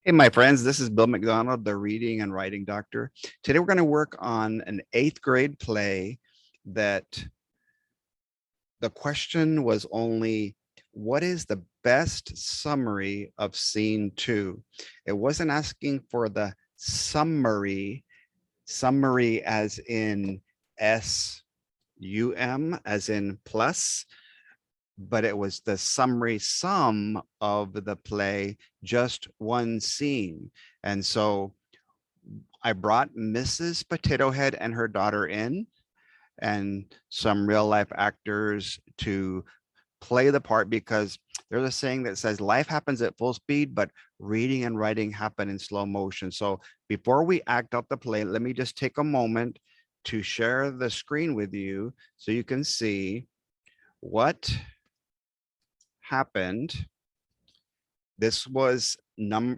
Hey, my friends, this is Bill MacDonald, the reading and writing doctor. Today, we're going to work on an 8th grade play that the question was only, what is the best summary of scene 2? It wasn't asking for the summary as in SUM, as in plus, but it was the summary sum of the play, just one scene. And so I brought Mrs. Potato Head and her daughter in, and some real life actors to play the part, because there's a saying that says life happens at full speed, but reading and writing happen in slow motion. So before we act out the play, let me just take a moment to share the screen with you so you can see what happened. This was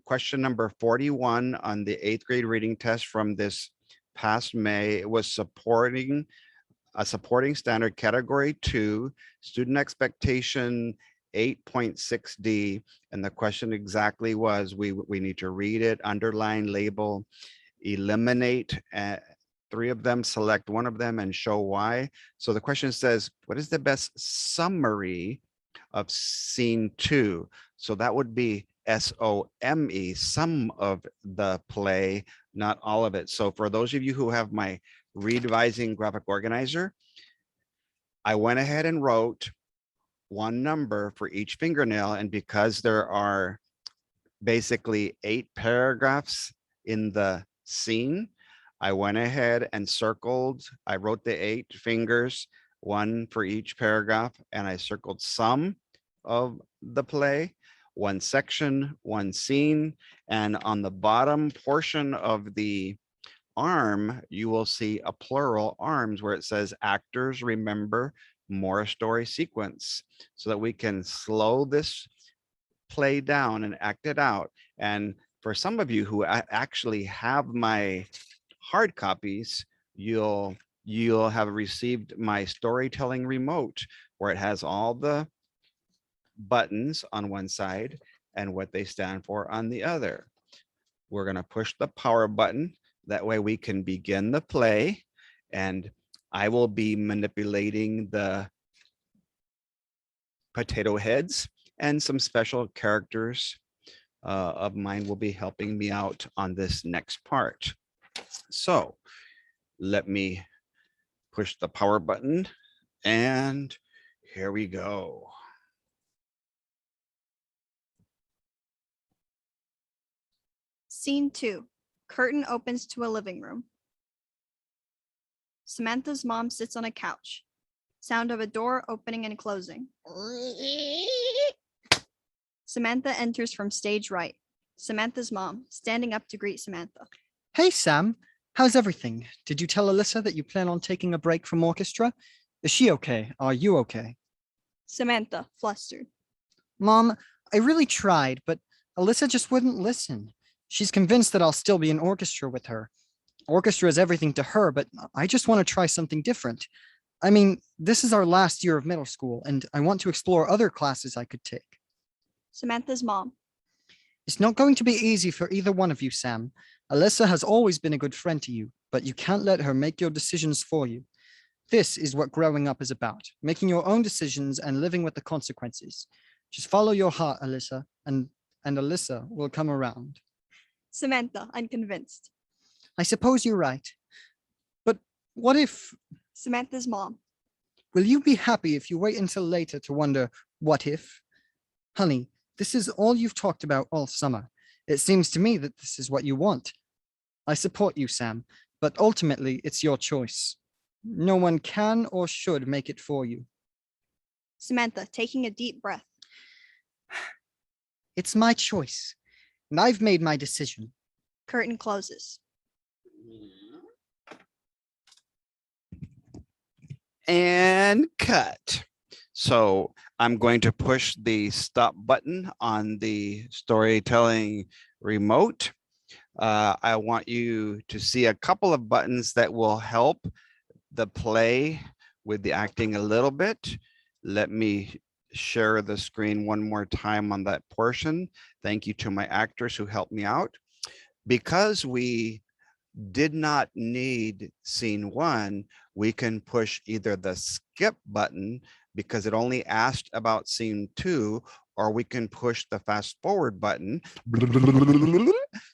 question number 41 on the 8th grade reading test from this past May. It was supporting standard category 2, student expectation 8.6D. And the question exactly was, we need to read it, underline, label, eliminate 3 of them, select 1 of them, and show why. So the question says, what is the best summary of scene 2? So that would be SOME, some of the play, not all of it. So for those of you who have my revising graphic organizer, I went ahead and wrote 1 number for each fingernail. And because there are basically 8 paragraphs in the scene, I went ahead and circled, I wrote the 8 fingers, 1 for each paragraph, and I circled some of the play, 1 section, 1 scene. And on the bottom portion of the arm, you will see a plural arms where it says actors remember more story sequence, so that we can slow this play down and act it out. And for some of you who actually have my hard copies, you'll have received my storytelling remote, where it has all the buttons on one side and what they stand for on the other. We're going to push the power button. That way we can begin the play, and I will be manipulating the potato heads, and some special characters of mine will be helping me out on this next part. So let me push the power button, and here we go. Scene 2. Curtain opens to a living room. Samantha's mom sits on a couch. Sound of a door opening and closing. Samantha enters from stage right. Samantha's mom, standing up to greet Samantha. Hey, Sam. How's everything? Did you tell Alyssa that you plan on taking a break from orchestra? Is she okay? Are you okay? Samantha, flustered. Mom, I really tried, but Alyssa just wouldn't listen. She's convinced that I'll still be in orchestra with her. Orchestra is everything to her, but I just want to try something different. I mean, this is our last year of middle school, and I want to explore other classes I could take. Samantha's mom. It's not going to be easy for either one of you, Sam. Alyssa has always been a good friend to you, but you can't let her make your decisions for you. This is what growing up is about, making your own decisions and living with the consequences. Just follow your heart, Alyssa, and Alyssa will come around. Samantha, unconvinced. I suppose you're right. But what if... Samantha's mom. Will you be happy if you wait until later to wonder, what if? Honey, this is all you've talked about all summer. It seems to me that this is what you want. I support you, Sam, but ultimately it's your choice. No one can or should make it for you. Samantha, taking a deep breath. It's my choice, and I've made my decision. Curtain closes. And cut. So I'm going to push the stop button on the storytelling remote. I want you to see a couple of buttons that will help the play with the acting a little bit. Let me share the screen one more time on that portion. Thank you to my actors who helped me out. Because we did not need scene 1, we can push either the skip button because it only asked about scene 2, or we can push the fast forward button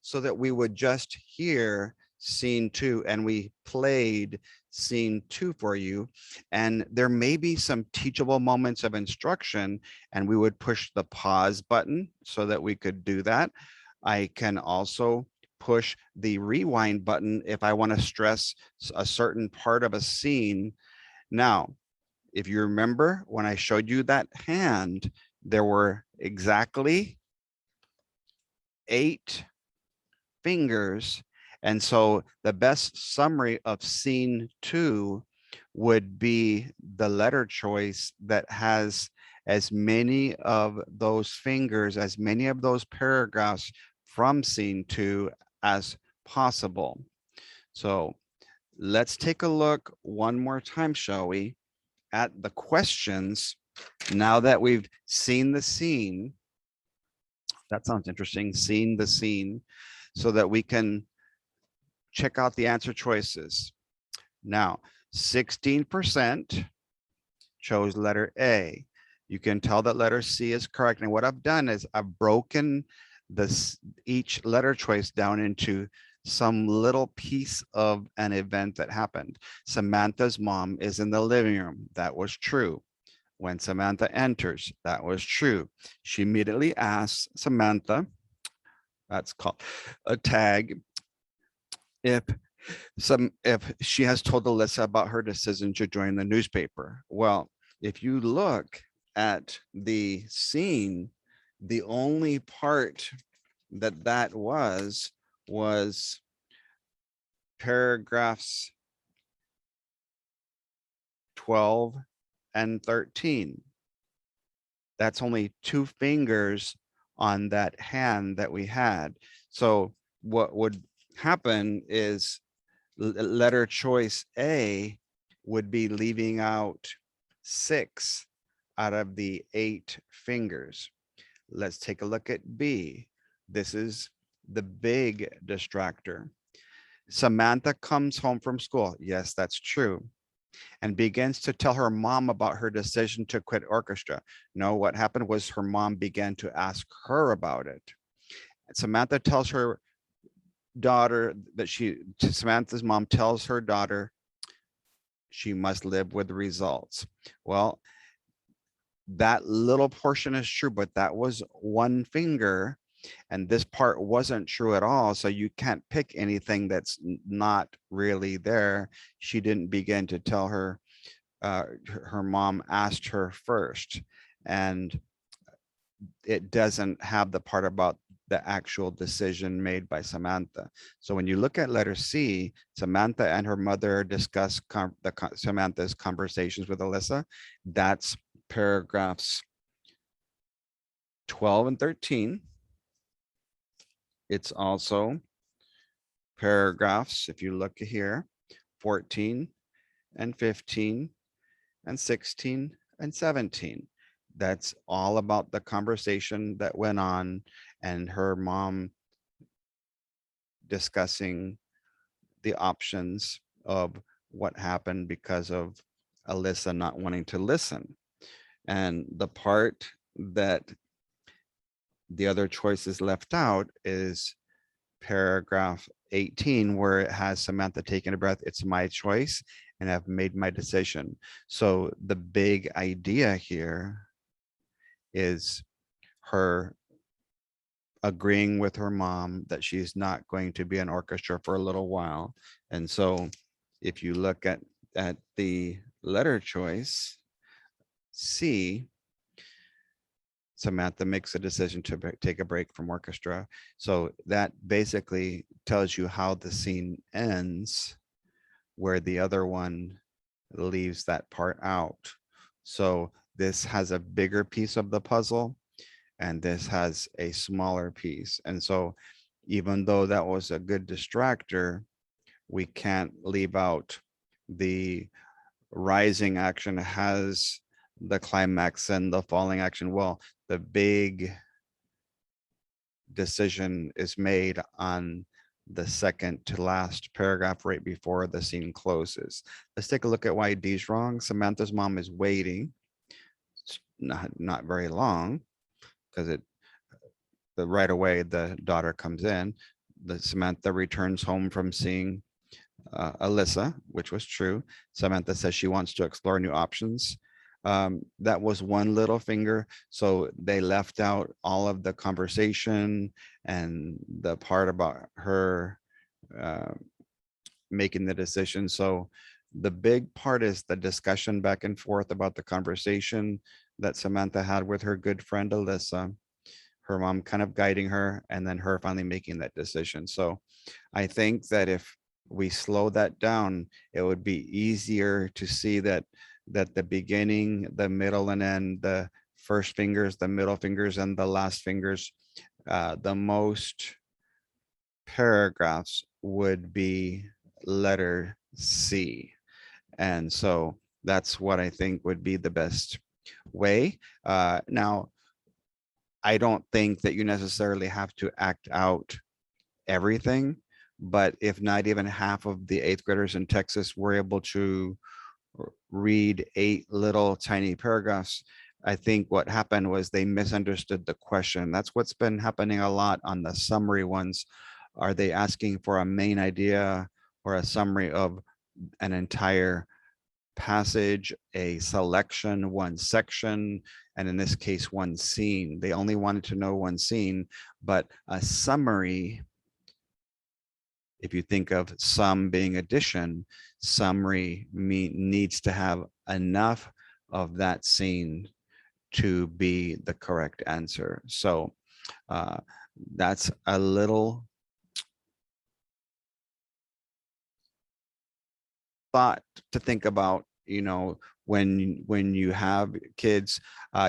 so that we would just hear scene 2, and we played scene 2 for you. And there may be some teachable moments of instruction, and we would push the pause button so that we could do that. I can also push the rewind button if I want to stress a certain part of a scene. Now, if you remember when I showed you that hand, there were exactly 8 fingers. And so the best summary of scene 2 would be the letter choice that has as many of those fingers, as many of those paragraphs from scene 2 as possible. So let's take a look one more time, shall we, at the questions now that we've seen the scene. That sounds interesting, seen the scene, so that we can check out the answer choices. Now, 16% chose letter A. You can tell that letter C is correct. And what I've done is I've broken each letter choice down into some little piece of an event that happened. Samantha's mom is in the living room. That was true. When Samantha enters, that was true. She immediately asks Samantha, that's called a tag, if she has told Alyssa about her decision to join the newspaper. Well, if you look at the scene, the only part that was paragraphs 12 and 13. That's only 2 fingers on that hand that we had. So what would happen is letter choice A would be leaving out 6 out of the 8 fingers. Let's take a look at B. This is the big distractor. Samantha comes home from school. Yes, that's true. And begins to tell her mom about her decision to quit orchestra. No, what happened was her mom began to ask her about it. Samantha tells her daughter that Samantha's mom tells her daughter she must live with the results. Well, that little portion is true, but that was 1 finger, and this part wasn't true at all. So you can't pick anything that's not really there. She didn't begin to tell her, her mom asked her first, and it doesn't have the part about the actual decision made by Samantha. So when you look at letter C, Samantha and her mother discuss Samantha's conversations with Alyssa. That's paragraphs 12 and 13. It's also paragraphs, if you look here, 14 and 15 and 16 and 17. That's all about the conversation that went on and her mom discussing the options of what happened because of Alyssa not wanting to listen. And the part that the other choices left out is paragraph 18, where it has Samantha taking a breath. It's my choice and I've made my decision. So the big idea here is her agreeing with her mom that she's not going to be an orchestra for a little while. And so if you look at the letter choice, C, Samantha makes a decision to take a break from orchestra. So that basically tells you how the scene ends, where the other one leaves that part out. So this has a bigger piece of the puzzle and this has a smaller piece. And so even though that was a good distractor, we can't leave out the rising action has the climax and the falling action. Well, the big decision is made on the second to last paragraph right before the scene closes. Let's take a look at why D's wrong. Samantha's mom is waiting. It's not very long because right away the daughter comes in. Samantha returns home from seeing Alyssa, which was true. Samantha says she wants to explore new options. That was one little finger. So they left out all of the conversation and the part about her making the decision. So the big part is the discussion back and forth about the conversation that Samantha had with her good friend Alyssa, her mom kind of guiding her, and then her finally making that decision. So I think that if we slow that down, it would be easier to see that the beginning, the middle, and end, the first fingers, the middle fingers, and the last fingers, the most paragraphs would be letter C. And so that's what I think would be the best way. Now, I don't think that you necessarily have to act out everything, but if not even half of the 8th graders in Texas were able to read 8 little tiny paragraphs, I think what happened was they misunderstood the question. That's what's been happening a lot on the summary ones. Are they asking for a main idea or a summary of an entire passage, a selection, one section, and in this case, one scene? They only wanted to know one scene, but a summary, if you think of sum being addition, summary needs to have enough of that scene to be the correct answer. So that's a little thought to think about, when you have kids.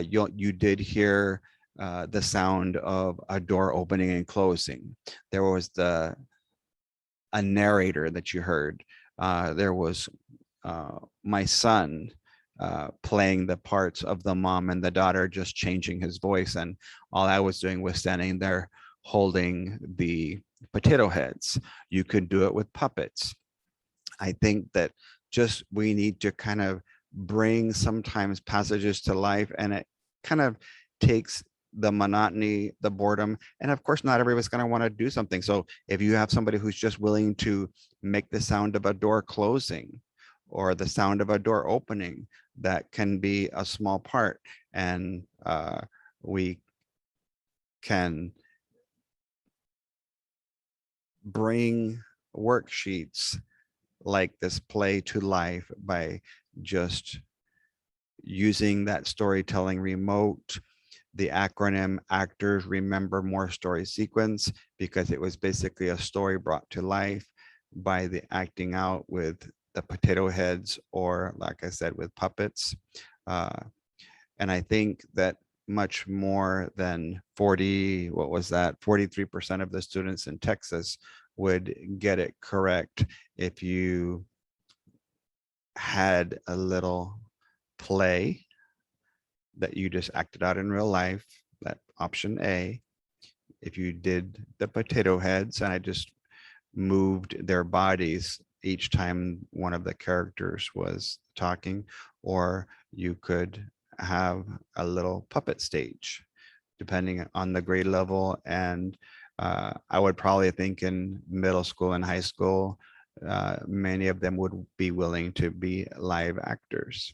You did hear the sound of a door opening and closing. There was a narrator that you heard. There was my son playing the parts of the mom and the daughter, just changing his voice, and all I was doing was standing there holding the potato heads. You could do it with puppets. I think that just we need to kind of bring sometimes passages to life, and it kind of takes the monotony, the boredom, and of course not everybody's going to want to do something. So if you have somebody who's just willing to make the sound of a door closing or the sound of a door opening, that can be a small part, and we can bring worksheets like this play to life by just using that storytelling remote, the acronym Actors Remember More Story sequence, because it was basically a story brought to life by the acting out with the potato heads, or like I said, with puppets. And I think that much more than 43% of the students in Texas would get it correct if you had a little play that you just acted out in real life, that option A. If you did the potato heads and I just moved their bodies each time one of the characters was talking, or you could have a little puppet stage depending on the grade level. And I would probably think in middle school and high school, many of them would be willing to be live actors.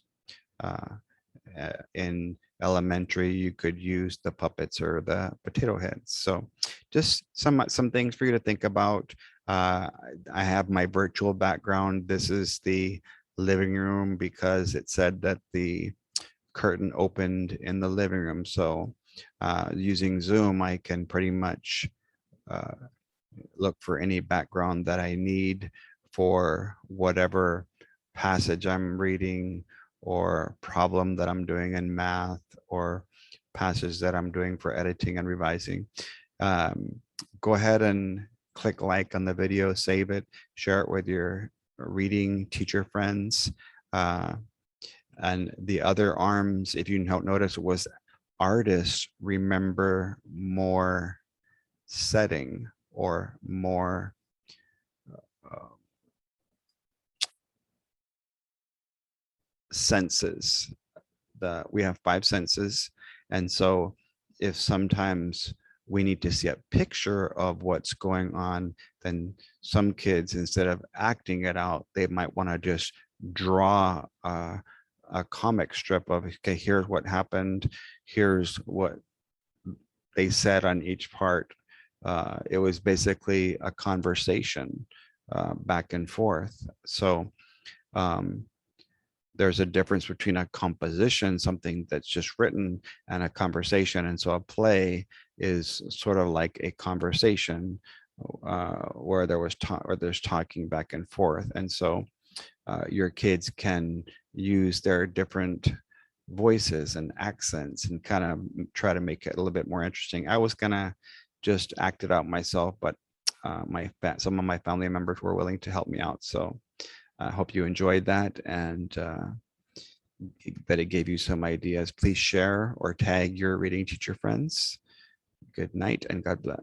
In elementary, you could use the puppets or the potato heads. So just some things for you to think about. I have my virtual background. This is the living room because it said that the curtain opened in the living room. So using Zoom, I can pretty much look for any background that I need for whatever passage I'm reading or problem that I'm doing in math or passage that I'm doing for editing and revising. Go ahead and click like on the video, save it, share it with your reading teacher friends. And the other arms, if you don't notice, was artists remember more setting or more uh, senses. We have 5 senses. And so if sometimes we need to see a picture of what's going on, then some kids, instead of acting it out, they might want to just draw a comic strip of, okay, here's what happened, here's what they said on each part. It was basically a conversation back and forth. So there's a difference between a composition, something that's just written, and a conversation. And so a play is sort of like a conversation where there's talking back and forth. And so your kids can use their different voices and accents and kind of try to make it a little bit more interesting. I was gonna just act it out myself, but some of my family members were willing to help me out. So I hope you enjoyed that, and that it gave you some ideas. Please share or tag your reading teacher friends. Good night and God bless.